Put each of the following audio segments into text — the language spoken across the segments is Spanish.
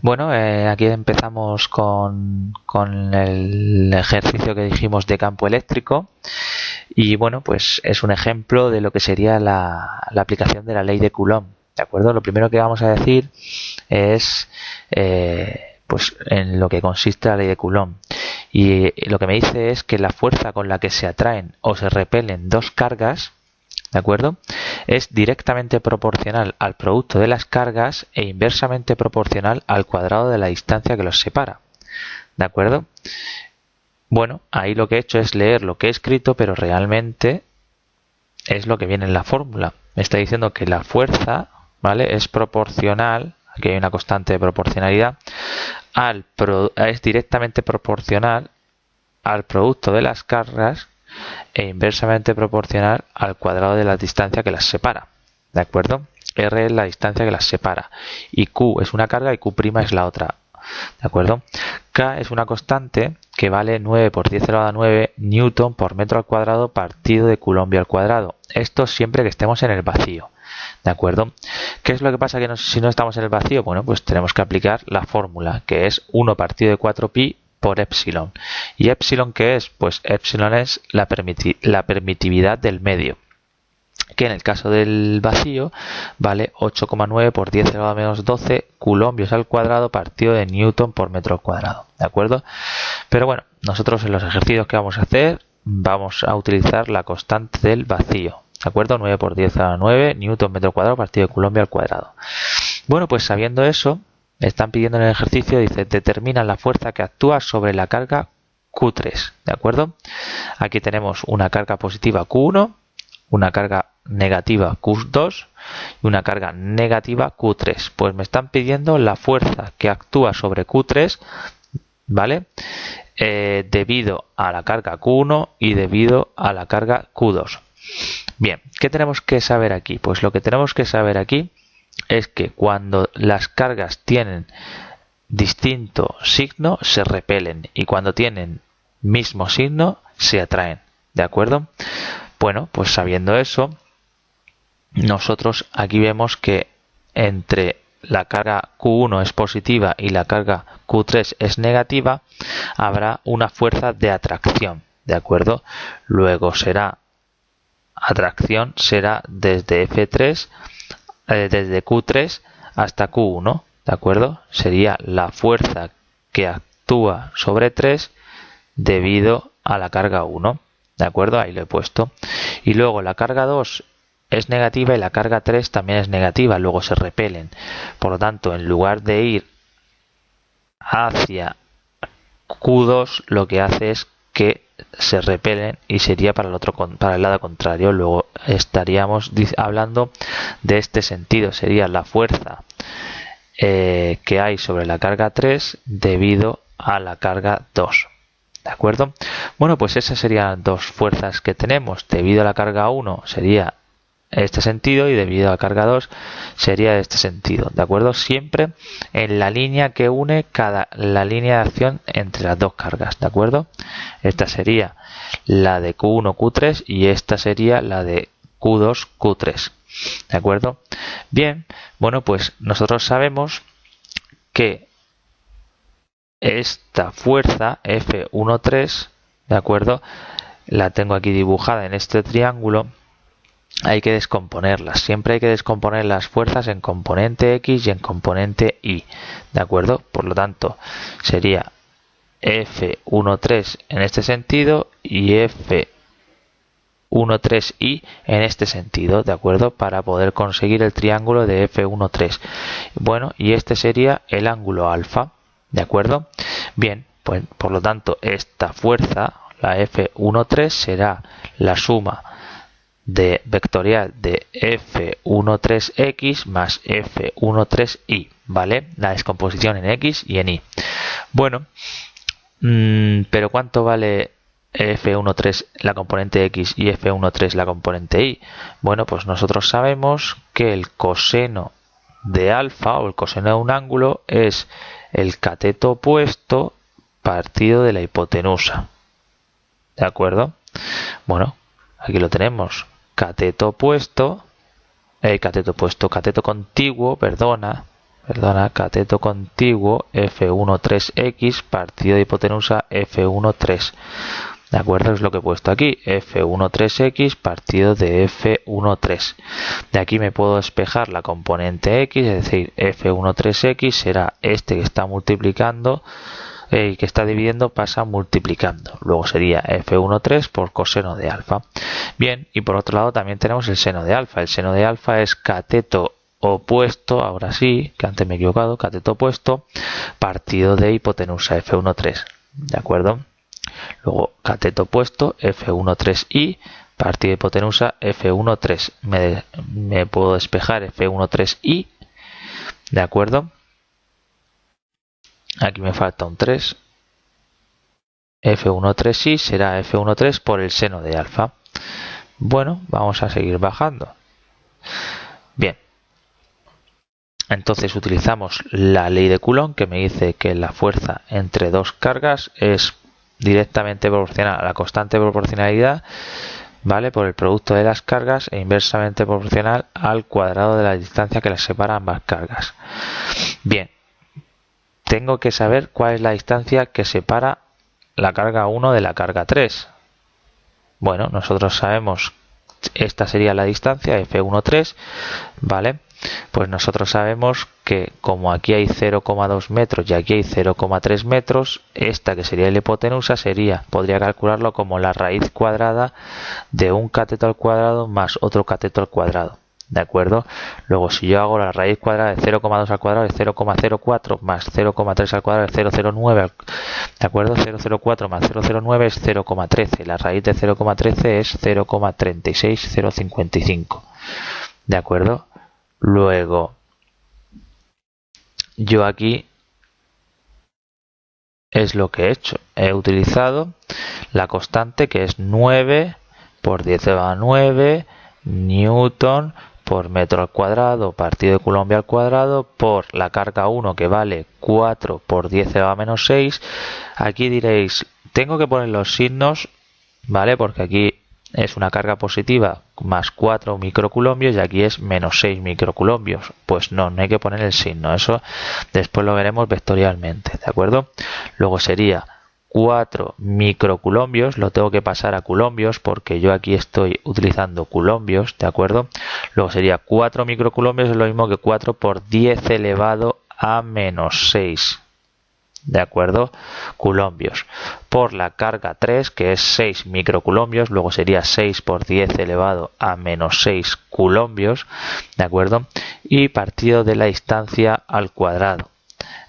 Bueno, aquí empezamos con el ejercicio que dijimos de campo eléctrico y bueno, pues es un ejemplo de lo que sería la aplicación de la ley de Coulomb, ¿de acuerdo? Lo primero que vamos a decir es pues en lo que consiste la ley de Coulomb, y lo que me dice es que la fuerza con la que se atraen o se repelen dos cargas, ¿de acuerdo?, es directamente proporcional al producto de las cargas e inversamente proporcional al cuadrado de la distancia que los separa. ¿De acuerdo? Bueno, ahí lo que he hecho es leer lo que he escrito, pero realmente es lo que viene en la fórmula. Me está diciendo que la fuerza, ¿vale?, es proporcional, aquí hay una constante de proporcionalidad, es directamente proporcional al producto de las cargas e inversamente proporcional al cuadrado de la distancia que las separa. ¿De acuerdo? R es la distancia que las separa y Q es una carga y Q' es la otra. ¿De acuerdo? K es una constante que vale 9 por 10 elevado a 9 newton por metro al cuadrado partido de Coulomb al cuadrado. Esto siempre que estemos en el vacío. ¿De acuerdo? ¿Qué es lo que pasa que si no estamos en el vacío? Bueno, pues tenemos que aplicar la fórmula, que es 1 partido de 4pi por epsilon. ¿Y epsilon qué es? Pues epsilon es la permitividad del medio, que en el caso del vacío vale 8,9 por 10 elevado a menos 12 coulombios al cuadrado partido de newton por metro al cuadrado. ¿De acuerdo? Pero bueno, nosotros en los ejercicios que vamos a hacer vamos a utilizar la constante del vacío. ¿De acuerdo? 9 por 10 elevado a 9 newton metro cuadrado partido de coulomb al cuadrado. Bueno, pues sabiendo eso, me están pidiendo en el ejercicio, dice, determina la fuerza que actúa sobre la carga Q3. ¿De acuerdo? Aquí tenemos una carga positiva Q1, una carga negativa Q2 y una carga negativa Q3. Pues me están pidiendo la fuerza que actúa sobre Q3, ¿vale?, debido a la carga Q1 y debido a la carga Q2. Bien, ¿qué tenemos que saber aquí? Pues lo que tenemos que saber aquí es que cuando las cargas tienen distinto signo se repelen y cuando tienen mismo signo se atraen. ¿De acuerdo? Bueno, pues sabiendo eso, nosotros aquí vemos que entre la carga Q1 es positiva y la carga Q3 es negativa, habrá una fuerza de atracción. ¿De acuerdo? Luego atracción será desde F3, desde Q3 hasta Q1, ¿de acuerdo? Sería la fuerza que actúa sobre 3 debido a la carga 1, ¿de acuerdo? Ahí lo he puesto. Y luego la carga 2 es negativa y la carga 3 también es negativa, luego se repelen. Por lo tanto, en lugar de ir hacia Q2, lo que hace es que se repelen y sería para el lado contrario. Luego estaríamos hablando de este sentido, sería la fuerza que hay sobre la carga 3 debido a la carga 2. ¿De acuerdo? Bueno, pues esas serían dos fuerzas que tenemos. Debido a la carga 1 sería este sentido y debido a la carga 2 sería este sentido. ¿De acuerdo? Siempre en la línea que une la línea de acción entre las dos cargas. ¿De acuerdo? Esta sería la de Q1, Q3 y esta sería la de Q2, Q3. ¿De acuerdo? Bien, bueno, pues nosotros sabemos que esta fuerza F13, ¿de acuerdo?, la tengo aquí dibujada en este triángulo. Hay que descomponerlas. Siempre hay que descomponer las fuerzas en componente X y en componente Y. ¿De acuerdo? Por lo tanto, sería F13 en este sentido y F13Y en este sentido, ¿de acuerdo? Para poder conseguir el triángulo de F13. Bueno, y este sería el ángulo alfa, ¿de acuerdo? Bien, pues por lo tanto, esta fuerza, la F13, será la suma de vectorial de F13X más F13Y, ¿vale? La descomposición en X y en Y. Bueno, pero ¿cuánto vale F13 la componente X y F13 la componente Y? Bueno, pues nosotros sabemos que el coseno de alfa o el coseno de un ángulo es el cateto opuesto partido de la hipotenusa. ¿De acuerdo? Bueno, aquí lo tenemos. Cateto contiguo, perdona, cateto contiguo F13X partido de hipotenusa F13. ¿De acuerdo? Es lo que he puesto aquí, F13X partido de F13. De aquí me puedo despejar la componente X, es decir, F13X será este que está multiplicando y que está dividiendo pasa multiplicando. Luego sería F13 por coseno de alfa. Bien, y por otro lado también tenemos el seno de alfa. El seno de alfa es cateto opuesto, ahora sí, que antes me he equivocado, cateto opuesto partido de hipotenusa F13. ¿De acuerdo? Luego cateto opuesto F13i partido de hipotenusa F13. Me puedo despejar F13i. ¿De acuerdo? Aquí me falta un 3. F13i será F13 por el seno de alfa. Bueno, vamos a seguir bajando. Bien. Entonces utilizamos la ley de Coulomb, que me dice que la fuerza entre dos cargas es directamente proporcional a la constante de proporcionalidad, ¿vale?, por el producto de las cargas e inversamente proporcional al cuadrado de la distancia que las separa ambas cargas. Bien, tengo que saber cuál es la distancia que separa la carga 1 de la carga 3. Bueno, nosotros sabemos, esta sería la distancia, F13, ¿vale? Pues nosotros sabemos que como aquí hay 0,2 metros y aquí hay 0,3 metros, esta que sería la hipotenusa podría calcularlo como la raíz cuadrada de un cateto al cuadrado más otro cateto al cuadrado. ¿De acuerdo? Luego, si yo hago la raíz cuadrada de 0,2 al cuadrado es 0,04 más 0,3 al cuadrado es 0,09. ¿De acuerdo? 0,04 más 0,09 es 0,13. La raíz de 0,13 es 0,36055. ¿De acuerdo? Luego, yo aquí es lo que he hecho. He utilizado la constante que es 9 por 10 elevado a 9 newton por metro al cuadrado partido de Coulomb al cuadrado por la carga 1 que vale 4 por 10 elevado a menos 6. Aquí diréis, tengo que poner los signos, ¿vale? Porque aquí es una carga positiva más 4 microcoulombios y aquí es menos 6 microcoulombios. Pues no hay que poner el signo, eso después lo veremos vectorialmente, ¿de acuerdo? Luego sería 4 microcoulombios, lo tengo que pasar a coulombios porque yo aquí estoy utilizando coulombios, ¿de acuerdo? Luego sería 4 microcoulombios, es lo mismo que 4 por 10 elevado a menos 6. ¿De acuerdo? Coulombios por la carga 3 que es 6 microcoulombios, luego sería 6 por 10 elevado a menos 6 coulombios, ¿de acuerdo? Y partido de la distancia al cuadrado,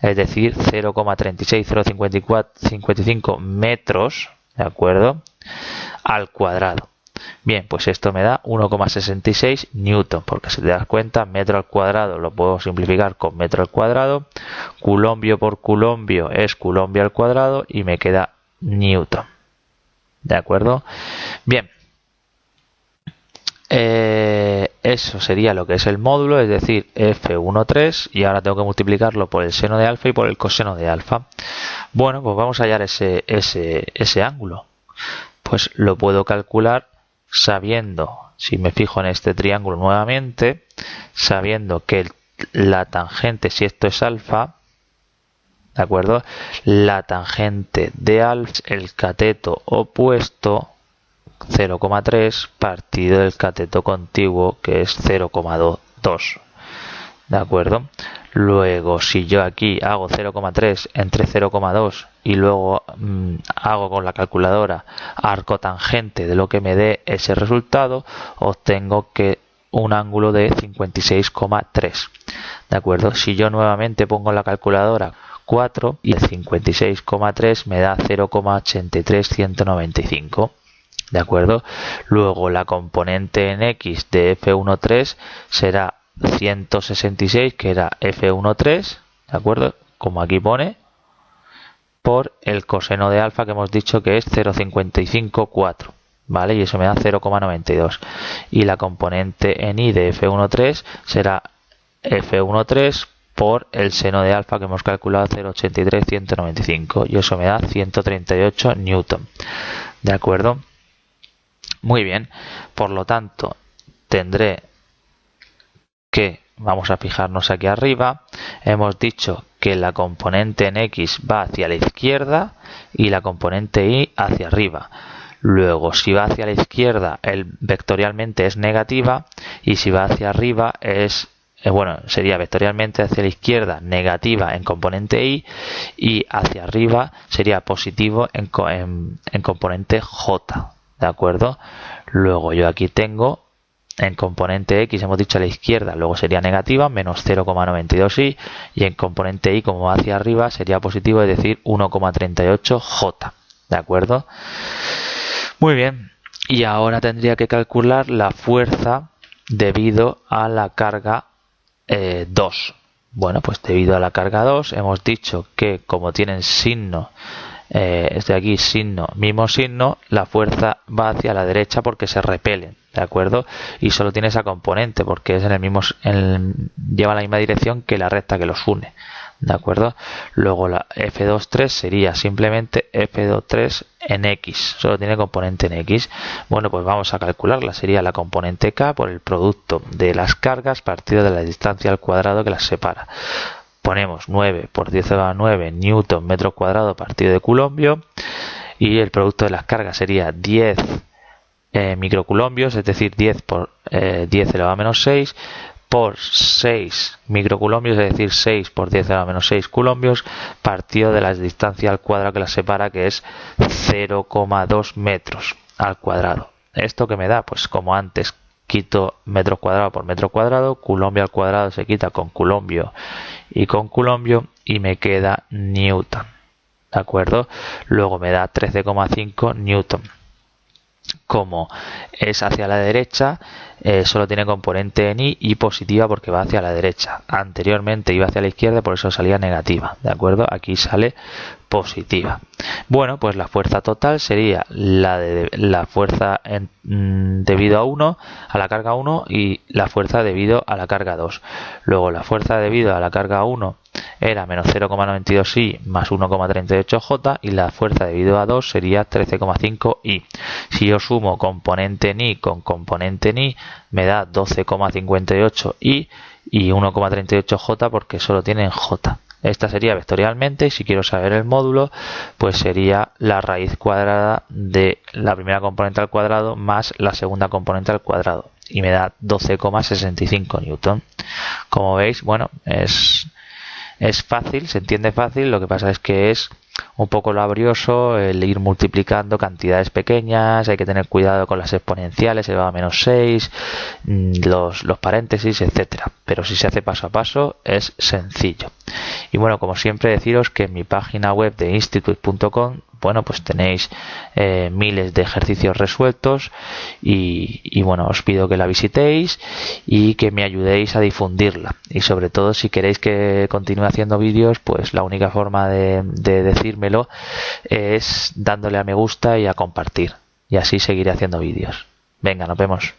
es decir 0,36055 metros, ¿de acuerdo?, al cuadrado. Bien, pues esto me da 1,66 newton, porque si te das cuenta, metro al cuadrado lo puedo simplificar con metro al cuadrado, coulombio por coulombio es coulombio al cuadrado y me queda newton. ¿De acuerdo? Bien. Eso sería lo que es el módulo, es decir, F13, y ahora tengo que multiplicarlo por el seno de alfa y por el coseno de alfa. Bueno, pues vamos a hallar ese ángulo. Pues lo puedo calcular sabiendo, si me fijo en este triángulo nuevamente, sabiendo que la tangente, si esto es alfa, ¿de acuerdo?, la tangente de alfa, el cateto opuesto, 0,3 partido del cateto contiguo, que es 0,2. ¿De acuerdo? Luego, si yo aquí hago 0,3 entre 0,2 y luego hago con la calculadora arco tangente de lo que me dé ese resultado, obtengo que un ángulo de 56,3. ¿De acuerdo? Si yo nuevamente pongo en la calculadora 4 y el 56,3 me da 0,83195. ¿De acuerdo? Luego la componente en X de F13 será 166, que era F13, ¿de acuerdo?, como aquí pone, por el coseno de alfa que hemos dicho que es 0,554, ¿vale? Y eso me da 0,92. Y la componente en Y de F13 será F13 por el seno de alfa que hemos calculado 0,83195 y eso me da 138 newton. ¿De acuerdo? Muy bien, por lo tanto tendré que vamos a fijarnos aquí arriba, hemos dicho que la componente en X va hacia la izquierda y la componente Y hacia arriba. Luego, si va hacia la izquierda, vectorialmente es negativa, y si va hacia arriba sería vectorialmente hacia la izquierda negativa en componente Y, y hacia arriba sería positivo en componente J, ¿de acuerdo? Luego yo aquí tengo en componente X, hemos dicho a la izquierda, luego sería negativa, menos 0,92Y, y en componente Y, como va hacia arriba, sería positivo, es decir, 1,38J, ¿de acuerdo? Muy bien, y ahora tendría que calcular la fuerza debido a la carga 2. Bueno, pues debido a la carga 2 hemos dicho que como tienen signo, este de aquí signo, mismo signo, la fuerza va hacia la derecha porque se repelen, ¿de acuerdo? Y solo tiene esa componente porque es lleva la misma dirección que la recta que los une, ¿de acuerdo? Luego la F23 sería simplemente F23 en X, solo tiene componente en X. Bueno, pues vamos a calcularla, sería la componente K por el producto de las cargas partido de la distancia al cuadrado que las separa. Ponemos 9 por 10 a la 9 newton metro cuadrado partido de coulombio, y el producto de las cargas sería 10 microcoulombios, es decir, 10 por 10 elevado a menos 6 por 6 microcoulombios, es decir, 6 por 10 elevado a menos 6 coulombios, partido de la distancia al cuadrado que las separa, que es 0,2 metros al cuadrado. ¿Esto que me da? Pues como antes, quito metro cuadrado por metro cuadrado, coulombio al cuadrado se quita con coulombio y con coulombio, y me queda newton, ¿de acuerdo? Luego me da 13,5 newton. Como es hacia la derecha, solo tiene componente en Y positiva porque va hacia la derecha. Anteriormente iba hacia la izquierda, por eso salía negativa, ¿de acuerdo? Aquí sale positiva. Bueno, pues la fuerza total sería la fuerza debido a 1, a la carga 1, y la fuerza debido a la carga 2. Luego la fuerza debido a la carga 1 era menos 0,92Y más 1,38J, y la fuerza debido a 2 sería 13,5Y. Si yo sumo componente en Y con componente en Y, me da 12,58Y y 1,38J porque solo tienen J. Esta sería vectorialmente, y si quiero saber el módulo, pues sería la raíz cuadrada de la primera componente al cuadrado más la segunda componente al cuadrado, y me da 12,65 newton. Como veis, bueno, es fácil, se entiende fácil, lo que pasa es que es un poco laborioso el ir multiplicando cantidades pequeñas, hay que tener cuidado con las exponenciales, elevado a menos 6, los paréntesis, etcétera. Pero si se hace paso a paso es sencillo. Y bueno, como siempre, deciros que en mi página web de institute.com, bueno, pues tenéis miles de ejercicios resueltos, y bueno, os pido que la visitéis y que me ayudéis a difundirla. Y sobre todo, si queréis que continúe haciendo vídeos, pues la única forma de decírmelo es dándole a me gusta y a compartir, y así seguiré haciendo vídeos. Venga, nos vemos.